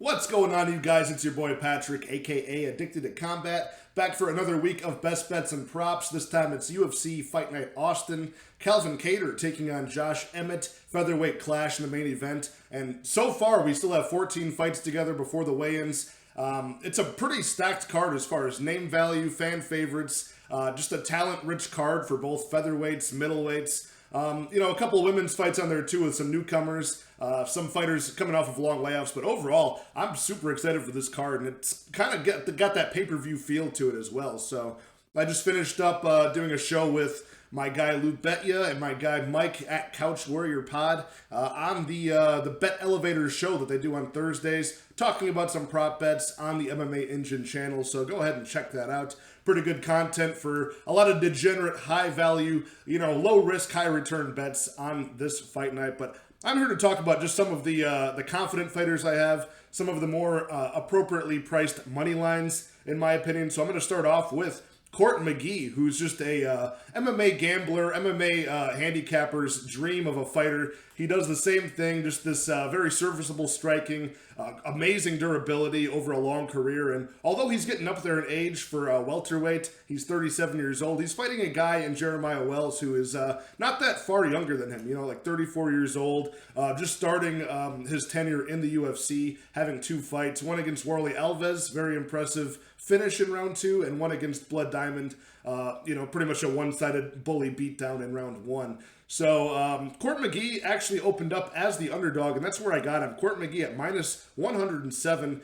What's going on, you guys? It's your boy Patrick, aka Addicted to Combat, back for another week of best bets and props. This time it's UFC Fight Night Austin. Keator taking on Josh Emmett, featherweight clash in the main event. And so far, we still have 14 fights together before the weigh-ins. It's a pretty stacked card as far as name value, fan favorites, just a talent-rich card for both featherweights, middleweights. A couple of women's fights on there too with some newcomers, some fighters coming off of long layoffs. But overall, I'm super excited for this card, and it's kind of got that pay-per-view feel to it as well. So I just finished up doing a show with my guy Lou Betya and my guy Mike at Couch Warrior Pod on the Bet Elevator show that they do on Thursdays, talking about some prop bets on the MMA Engine channel. So go ahead and check that out. Pretty good content for a lot of degenerate, high value, low risk, high return bets on this fight night. But I'm here to talk about just some of the confident fighters I have, some of the more appropriately priced money lines, in my opinion. So I'm going to start off with Mcgee, who's just a MMA gambler, MMA handicapper's dream of a fighter. He does the same thing, just this very serviceable striking, amazing durability over a long career. And although he's getting up there in age for welterweight, he's 37 years old. He's fighting a guy in Jeremiah Wells who is not that far younger than him, like 34 years old, just starting his tenure in the UFC, having 2 fights, one against Warley Alves, very impressive finish in round 2, and one against Blood Diamond, pretty much a one-sided bully beatdown in round 1. So Mcgee actually opened up as the underdog, and that's where I got him. Mcgee at minus 107.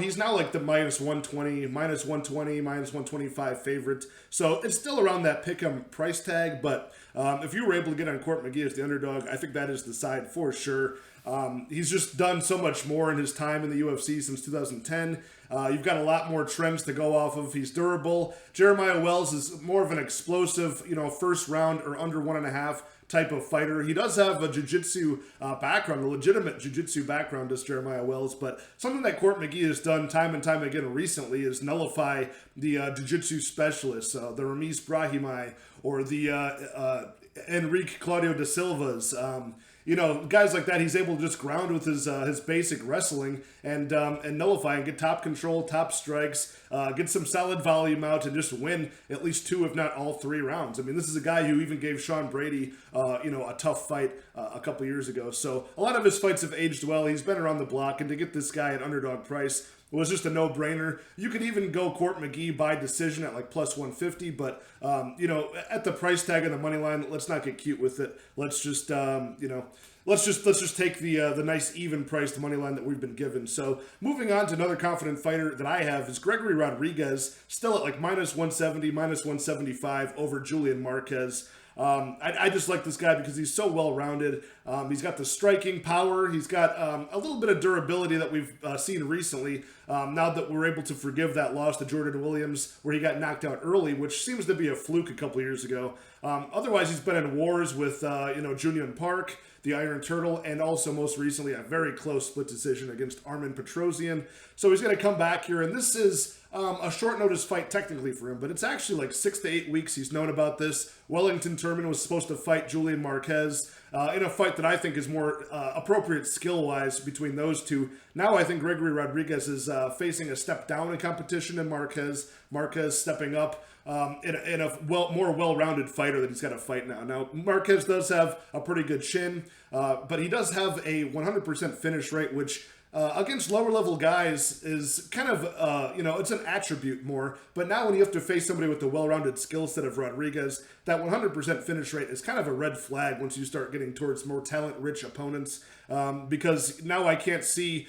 He's now like the minus 120, minus 120, minus 125 favorite. So it's still around that pick'em price tag, but if you were able to get on Mcgee as the underdog, I think that is the side for sure. He's just done so much more in his time in the UFC since 2010. You've got a lot more trends to go off of. He's durable. Jeremiah Wells is more of an explosive, first round or under 1.5 type of fighter. He does have a jiu-jitsu background, a legitimate jiu-jitsu background, does Jeremiah Wells, but something that Mcgee has done time and time again recently is nullify the jiu-jitsu specialists, the Ramiz Brahimai or the Enrique Claudio da Silva's. Guys like that, he's able to just ground with his basic wrestling and nullify and get top control, top strikes, get some solid volume out, and just win at least 2, if not all 3 rounds. I mean, this is a guy who even gave Sean Brady, a tough fight a couple years ago. So a lot of his fights have aged well. He's been around the block, and to get this guy at underdog price was just a no-brainer. You could even go Mcgee by decision at like plus 150, but at the price tag of the money line, let's not get cute with it. Let's just let's just take the nice even priced money line that we've been given. So moving on to another confident fighter that I have is Gregory Rodriguez, still at like minus 170, minus 175 over Julian Marquez. I just like this guy because he's so well-rounded. He's got the striking power. He's got a little bit of durability that we've seen recently, now that we're able to forgive that loss to Jordan Williams where he got knocked out early, which seems to be a fluke a couple years ago. Otherwise, he's been in wars with, Junior Park, the Iron Turtle, and also most recently a very close split decision against Armin Petrosian. So he's going to come back here, and this is a short notice fight technically for him, but it's actually like 6 to 8 weeks he's known about this. Wellington Turman was supposed to fight Julian Marquez in a fight that I think is more appropriate skill-wise between those two. Now I think Gregory Rodriguez is facing a step down in competition in Marquez. Marquez stepping up in a more well-rounded fighter that he's got to fight now. Now, Marquez does have a pretty good chin, but he does have a 100% finish rate, which against lower level guys is kind of, it's an attribute more. But now when you have to face somebody with the well-rounded skill set of Rodriguez, that 100% finish rate is kind of a red flag once you start getting towards more talent-rich opponents. Because now I can't see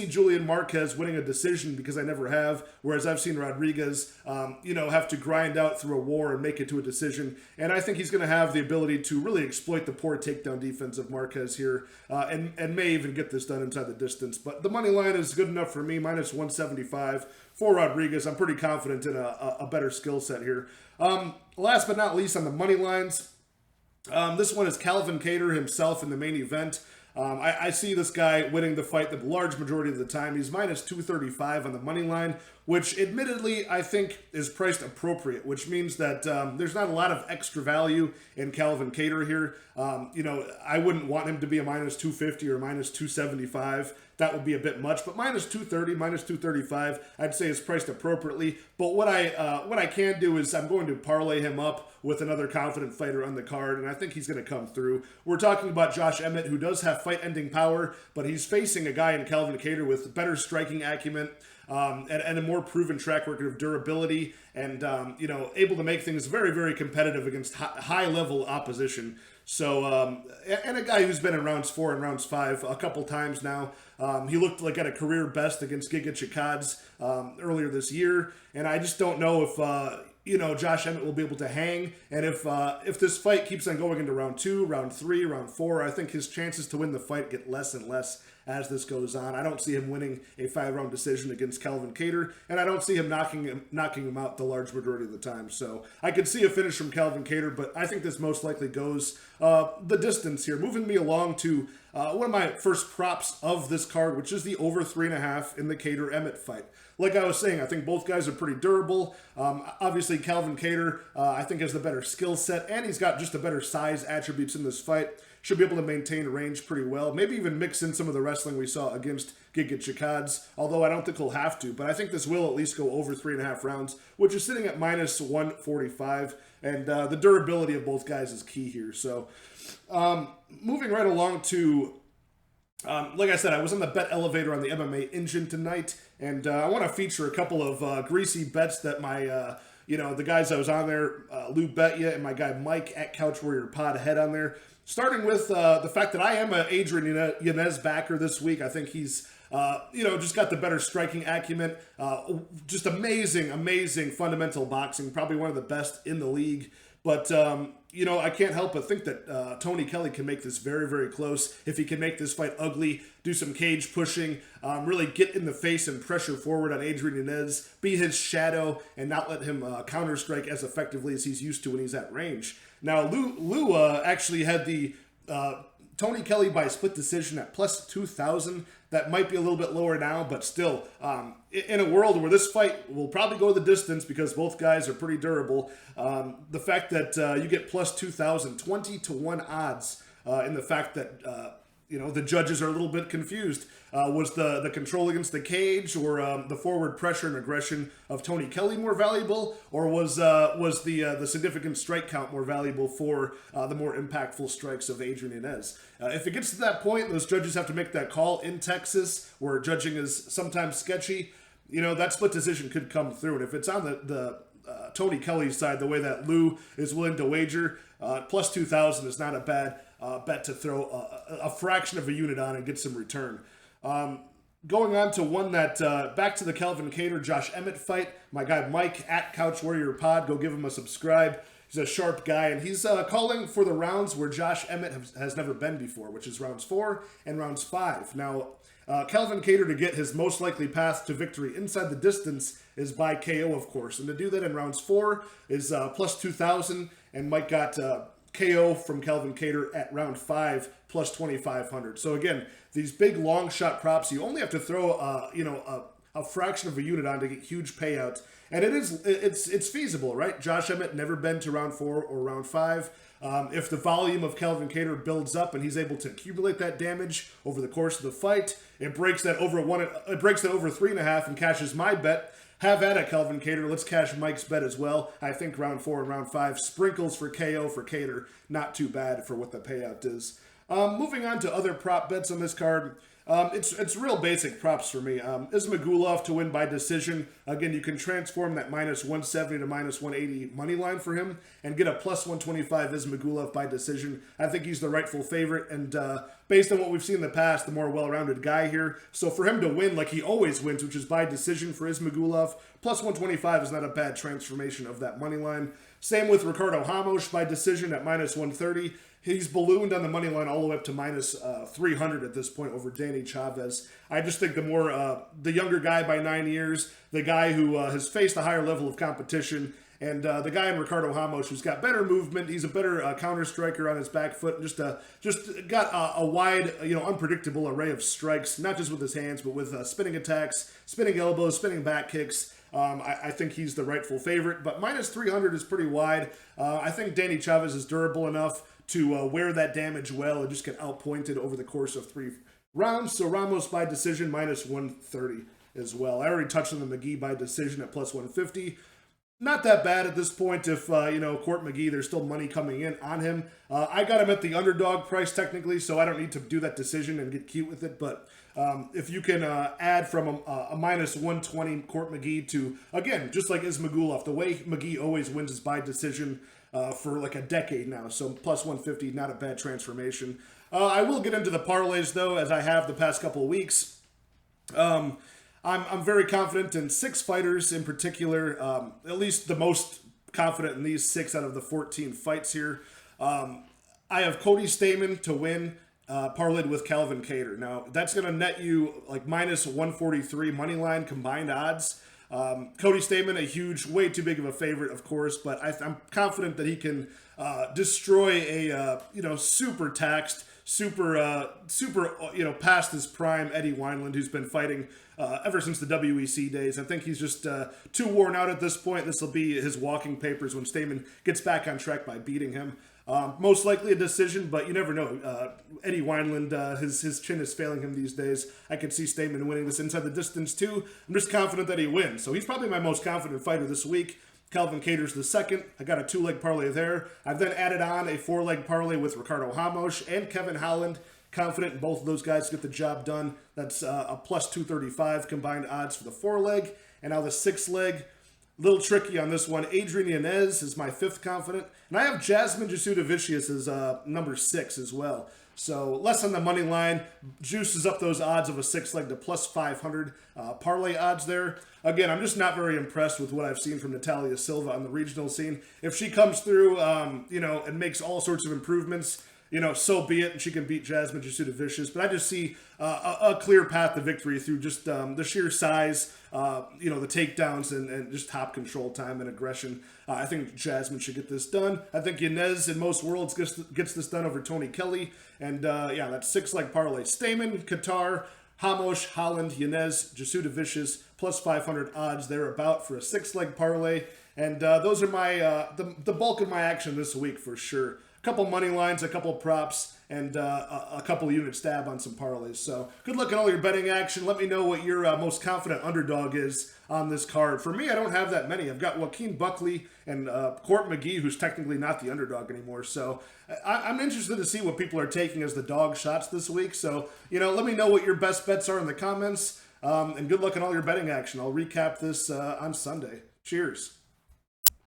Julian Marquez winning a decision because I never have, whereas I've seen Rodriguez, have to grind out through a war and make it to a decision. And I think he's going to have the ability to really exploit the poor takedown defense of Marquez here, and may even get this done inside the distance. But the money line is good enough for me, minus 175 for Rodriguez. I'm pretty confident in a better skill set here. Last but not least on the money lines, this one is Keator himself in the main event. I see this guy winning the fight the large majority of the time. He's minus 235 on the money line, which admittedly I think is priced appropriate, which means that there's not a lot of extra value in Keator here. I wouldn't want him to be a minus 250 or minus 275. that would be a bit much. But minus 230, minus 235, I'd say is priced appropriately. But what I can do is I'm going to parlay him up with another confident fighter on the card, and I think he's going to come through. We're talking about Josh Emmett, who does have fight-ending power, but he's facing a guy in Calvin Keator with better striking acumen, and a more proven track record of durability, and able to make things very, very competitive against high-level opposition. So, and a guy who's been in rounds 4 and rounds 5 a couple times now. He looked like at a career best against Giga Chikadze earlier this year, and I just don't know if Josh Emmett will be able to hang, and if this fight keeps on going into round 2, round 3, round 4, I think his chances to win the fight get less and less as this goes on. I don't see him winning a 5-round decision against Calvin Keator, and I don't see him knocking him out the large majority of the time. So I could see a finish from Calvin Keator, but I think this most likely goes the distance here. Moving me along to one of my first props of this card, which is the over 3.5 in the Keator-Emmett fight. Like I was saying, I think both guys are pretty durable. Obviously, Calvin Keator, I think, has the better skill set, and he's got just the better size attributes in this fight. Should be able to maintain range pretty well. Maybe even mix in some of the wrestling we saw against Giga Chikadze, although I don't think he'll have to. But I think this will at least go over 3.5 rounds, which is sitting at minus 145. And the durability of both guys is key here. So moving right along to... like I said, I was on the bet elevator on the MMA Engine tonight, and I want to feature a couple of greasy bets that my, the guys I was on there, Lou Betya and my guy Mike at Couch Warrior Pod had on there. Starting with the fact that I am an Adrian Yanez backer this week. I think he's, just got the better striking acumen. Just amazing fundamental boxing. Probably one of the best in the league. But, I can't help but think that Tony Kelly can make this very, very close. If he can make this fight ugly, do some cage pushing, really get in the face and pressure forward on Adrian Yanez, be his shadow, and not let him counter-strike as effectively as he's used to when he's at range. Now, Lou actually had the Tony Kelly by split decision at plus 2,000. That might be a little bit lower now, but still, in a world where this fight will probably go the distance because both guys are pretty durable, the fact that you get plus 2,000, 20-1 odds, in the fact that the judges are a little bit confused. Was the control against the cage or the forward pressure and aggression of Tony Kelly more valuable, or was the significant strike count more valuable for the more impactful strikes of Adrian Yanez? If it gets to that point, those judges have to make that call in Texas, where judging is sometimes sketchy. That split decision could come through, and if it's on the Tony Kelly's side, the way that Lou is willing to wager, plus 2,000 is not a bad bet to throw a fraction of a unit on and get some return. Going on to one that, back to the Calvin Keator, Josh Emmett fight. My guy Mike at Couch Warrior Pod, go give him a subscribe. He's a sharp guy, and he's calling for the rounds where Josh Emmett has never been before, which is rounds 4 and rounds 5. Now, Calvin Keator, to get his most likely path to victory inside the distance, is by KO, of course. And to do that in rounds 4 is plus 2,000, and Mike got KO from Calvin Keator at round 5 plus 2,500. So again, these big long shot props, you only have to throw a fraction of a unit on to get huge payouts, and it's feasible, right? Josh Emmett never been to round 4 or round 5. If the volume of Calvin Keator builds up and he's able to accumulate that damage over the course of the fight, it breaks that over 3.5 and cashes my bet. Have at it, Calvin Keator. Let's cash Mike's bet as well. I think round 4 and round 5 sprinkles for KO for Keator. Not too bad for what the payout is. Moving on to other prop bets on this card. It's real basic props for me. Ismagulov to win by decision. Again, you can transform that minus 170 to minus 180 money line for him and get a plus 125 Ismagulov by decision. I think he's the rightful favorite, and based on what we've seen in the past, the more well-rounded guy here. So for him to win like he always wins, which is by decision for Ismagulov, plus 125 is not a bad transformation of that money line. Same with Ricardo Ramos by decision at minus 130. He's ballooned on the money line all the way up to minus 300 at this point over Danny Chavez. I just think the younger guy by 9 years, the guy who has faced a higher level of competition, and the guy in Ricardo Ramos who's got better movement, he's a better counter striker on his back foot, and just got a wide, unpredictable array of strikes, not just with his hands, but with spinning attacks, spinning elbows, spinning back kicks. I think he's the rightful favorite, but minus 300 is pretty wide. I think Danny Chavez is durable enough to wear that damage well and just get outpointed over the course of rounds. So Ramos by decision minus 130 as well. I already touched on the Mcgee by decision at plus 150. Not that bad at this point. If Court Mcgee, there's still money coming in on him. I got him at the underdog price technically, so I don't need to do that decision and get cute with it. But if you can add from a minus 120 Court Mcgee to, again, just like Ismagulov, the way Mcgee always wins is by decision for like a decade now. So plus 150, not a bad transformation. I will get into the parlays though, as I have the past couple of weeks. I'm very confident in 6 fighters in particular, at least the most confident in these 6 out of the 14 fights here. I have Cody Stamann to win, parlayed with Calvin Keator. Now, that's going to net you like minus 143 money line combined odds. Cody Stamann, a huge, way too big of a favorite, of course, but I'm confident that he can destroy a super taxed, super past his prime Eddie Wineland, who's been fighting ever since the WEC days. I think he's just too worn out at this point. This will be his walking papers when Stamann gets back on track by beating him. Most likely a decision, but you never know. Eddie Wineland, his chin is failing him these days. I could see Stamann winning this inside the distance too. I'm just confident that he wins. So he's probably my most confident fighter this week. Calvin Keator's the second. I got a 2-leg parlay there. I've then added on a 4-leg parlay with Ricardo Ramos and Kevin Holland. Confident in both of those guys to get the job done. That's a plus 235 combined odds for the 4-leg. And now the 6-leg, little tricky on this one. Adrian Yanez is my 5th confident. And I have Jasmine Jasudavicius as number 6 as well. So less on the money line. Juices up those odds of a 6-leg to plus 500 parlay odds there. Again, I'm just not very impressed with what I've seen from Natalia Silva on the regional scene. If she comes through, and makes all sorts of improvements, so be it, and she can beat Jasmine Jasudavicius. But I just see a clear path to victory through just the sheer size, the takedowns, and just top control time and aggression. I think Jasmine should get this done. I think Yanez in most worlds gets this done over Tony Kelly. And that's 6-leg parlay. Stamann, Kattar, Ramos, Holland, Yanez, Jasudavicius, plus 500 odds thereabout for a 6-leg parlay. And those are my the bulk of my action this week for sure. A couple money lines, a couple props, and a couple unit stab on some parlays. So good luck on all your betting action. Let me know what your most confident underdog is on this card. For me, I don't have that many. I've got Joaquin Buckley and Court Mcgee, who's technically not the underdog anymore. So I'm interested to see what people are taking as the dog shots this week. So, let me know what your best bets are in the comments. And good luck on all your betting action. I'll recap this on Sunday. Cheers.